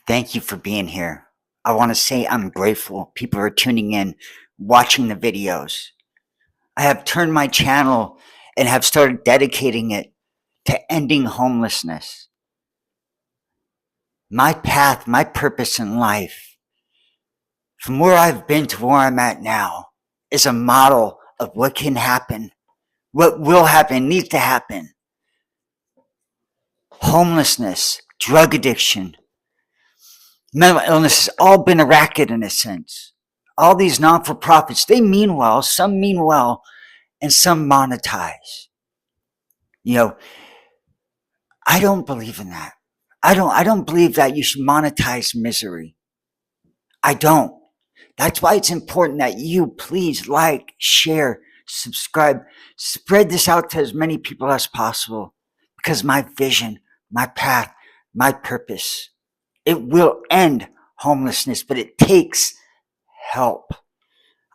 Thank you for being here. I want to say I'm grateful people are tuning in, watching the videos. I have turned my channel and have started dedicating it to ending homelessness. My path, my purpose in life, from where I've been to where I'm at now, is a model of what can happen, what will happen, needs to happen. Homelessness, drug addiction, mental illness has all been a racket in a sense. All these non-for-profits, they mean well, some mean well, and some monetize. You know, I don't believe in that. I don't believe that you should monetize misery. I don't. That's why it's important that you please like, share, subscribe, spread this out to as many people as possible. Because my vision, my path, my purpose, it will end homelessness, but it takes help.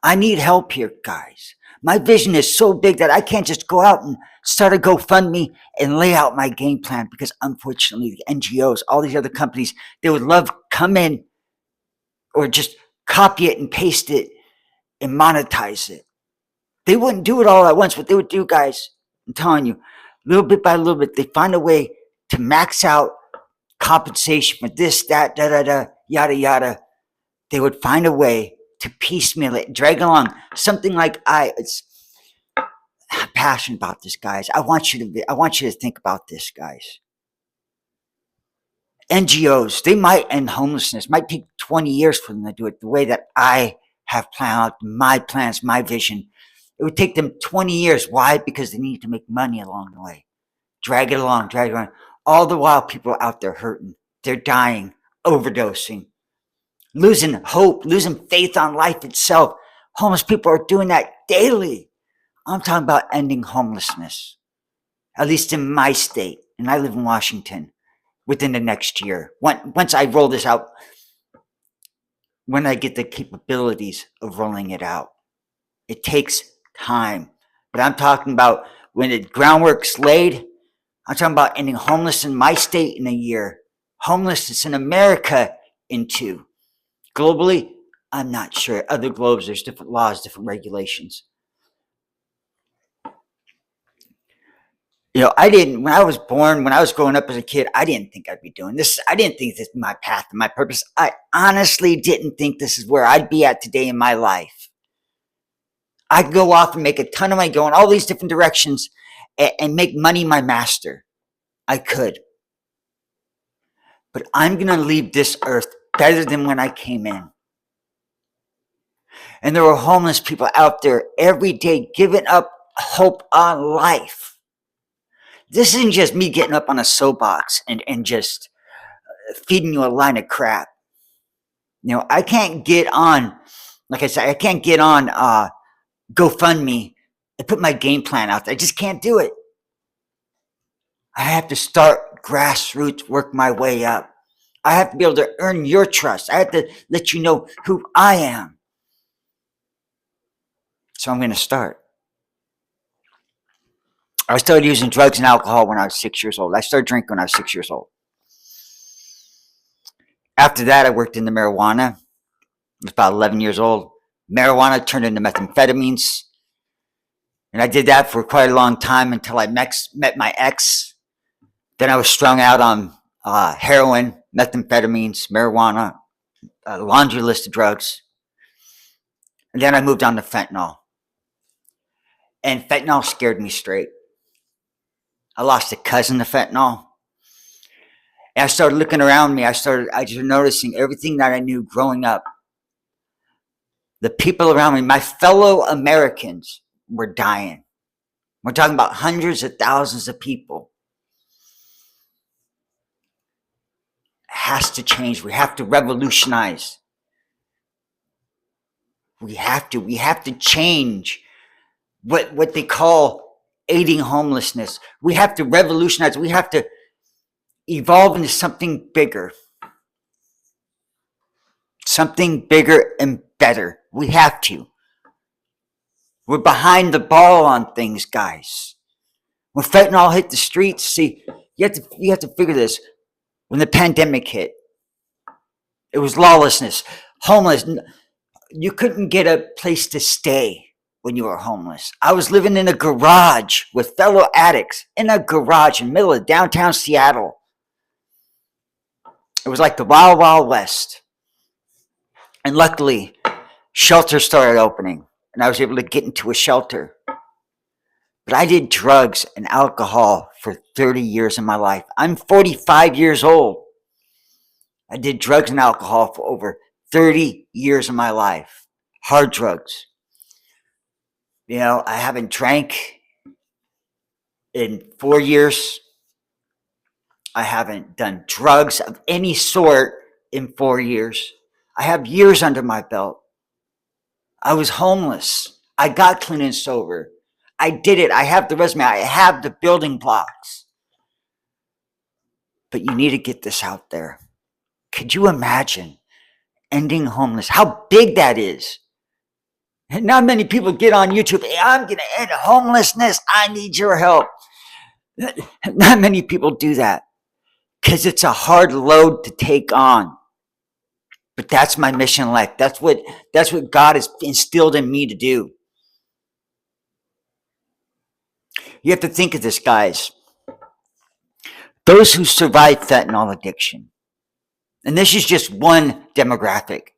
I need help here, guys. My vision is so big that I can't just go out and start a GoFundMe and lay out my game plan because unfortunately the NGOs, all these other companies, they would love to come in or just copy it and paste it and monetize it. They wouldn't do it all at once. What they would do, guys, I'm telling you, little bit by little bit, they find a way to max out compensation for this, that, da, da, da, yada, yada. They would find a way to piecemeal it, drag along something like I'm passionate about this, guys. I want you to think about this, guys. NGOs, they might end homelessness. It might take 20 years for them to do it the way that I have planned out my plans, my vision. It would take them 20 years. Why? Because they need to make money along the way. Drag it along. All the while, people are out there hurting. They're dying, overdosing, losing hope, losing faith on life itself. Homeless people are doing that daily. I'm talking about ending homelessness, at least in my state, and I live in Washington, within the next year. Once I roll this out, when I get the capabilities of rolling it out. It takes time. But I'm talking about when the groundwork's laid, I'm talking about ending homelessness in my state in a year, homelessness in America in 2. Globally, I'm not sure. Other globes, there's different laws, different regulations. When I was born, when I was growing up as a kid, I didn't think I'd be doing this. I didn't think this was my path and my purpose. I honestly didn't think this is where I'd be at today in my life. I could go off and make a ton of money, go in all these different directions and make money my master. I could. But I'm going to leave this earth better than when I came in. And there are homeless people out there every day giving up hope on life. This isn't just me getting up on a soapbox and just feeding you a line of crap. I can't get on, like I said, I can't get on GoFundMe and put my game plan out there. I just can't do it. I have to start grassroots, work my way up. I have to be able to earn your trust. I have to let you know who I am. So I'm going to start. I started using drugs and alcohol when I was 6 years old. I started drinking when I was 6 years old. After that, I worked in the marijuana. I was about 11 years old. Marijuana turned into methamphetamines. And I did that for quite a long time until I met my ex. Then I was strung out on heroin, methamphetamines, marijuana, a laundry list of drugs. And then I moved on to fentanyl. And fentanyl scared me straight. I lost a cousin to fentanyl. And I started looking around me. I started noticing everything that I knew growing up. The people around me, my fellow Americans, were dying. We're talking about hundreds of thousands of people. It has to change. We have to revolutionize. We have to change what they call aiding homelessness. We have to revolutionize. We have to evolve into something bigger. Something bigger and better. We have to. We're behind the ball on things, guys. When fentanyl hit the streets, see, you have to figure this. When the pandemic hit, It was lawlessness, homeless. You couldn't get a place to stay when you were homeless. I was living in a garage with fellow addicts in a garage in the middle of downtown Seattle. It was like the Wild Wild West. And luckily, shelters started opening, and I was able to get into a shelter. But I did drugs and alcohol for 30 years of my life. I'm 45 years old. I did drugs and alcohol for over 30 years of my life. Hard drugs. I haven't drank in 4 years. I haven't done drugs of any sort in 4 years. I have years under my belt. I was homeless. I got clean and sober. I did it. I have the resume. I have the building blocks. But you need to get this out there. Could you imagine ending homeless? How big that is. And not many people get on YouTube. Hey, I'm going to end homelessness. I need your help. Not many people do that because it's a hard load to take on. But that's my mission in life. That's what God has instilled in me to do. You have to think of this, guys. Those who survive fentanyl addiction, and this is just one demographic.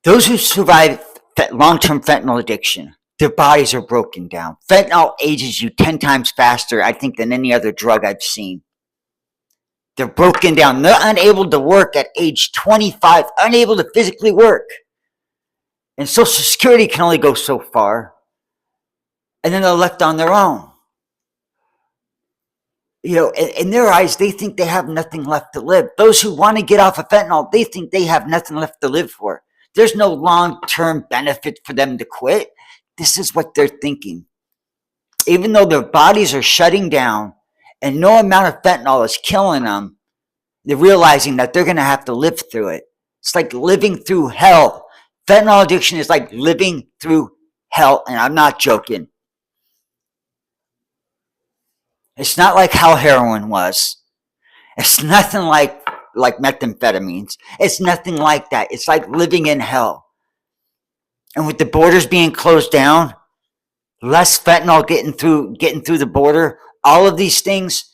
Those who survive long-term fentanyl addiction, their bodies are broken down. Fentanyl ages you 10 times faster, I think, than any other drug I've seen. They're broken down. They're unable to work at age 25, unable to physically work. And Social Security can only go so far. And then they're left on their own. In their eyes, they think they have nothing left to live. Those who want to get off of fentanyl, they think they have nothing left to live for. There's no long-term benefit for them to quit. This is what they're thinking. Even though their bodies are shutting down and no amount of fentanyl is killing them, they're realizing that they're going to have to live through it. It's like living through hell. Fentanyl addiction is like living through hell, and I'm not joking. It's not like how heroin was. It's nothing like methamphetamines. It's nothing like that. It's like living in hell. And with the borders being closed down, less fentanyl getting through the border, all of these things,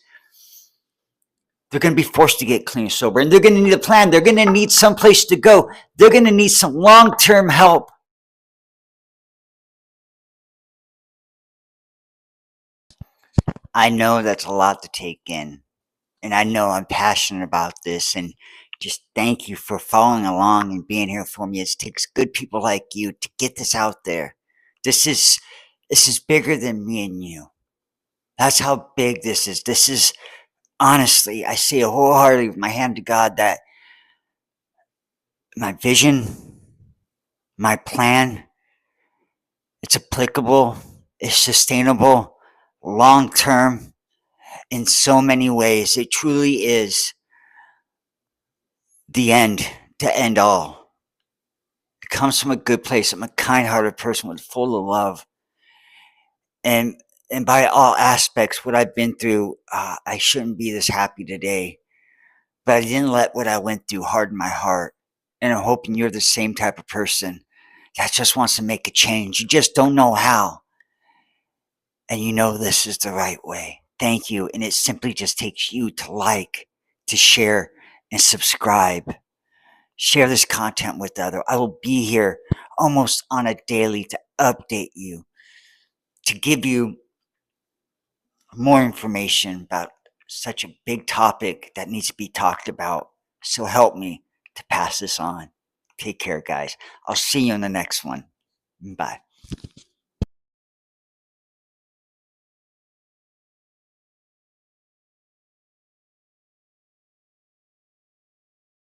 they're going to be forced to get clean and sober. And they're going to need a plan. They're going to need some place to go. They're going to need some long-term help. I know that's a lot to take in. And I know I'm passionate about this. And just thank you for following along and being here for me. It takes good people like you to get this out there. This is bigger than me and you. That's how big this is. This is, honestly, I say it wholeheartedly with my hand to God that my vision, my plan, it's applicable, it's sustainable, long term, in so many ways. It truly is the end to end all. It comes from a good place. I'm a kind-hearted person with full of love. And by all aspects, what I've been through, I shouldn't be this happy today. But I didn't let what I went through harden my heart. And I'm hoping you're the same type of person that just wants to make a change. You just don't know how. And you know this is the right way. Thank you. And it simply just takes you to like, to share, and subscribe. Share this content with others. I will be here almost on a daily to update you, to give you more information about such a big topic that needs to be talked about. So help me to pass this on. Take care, guys. I'll see you in the next one. Bye.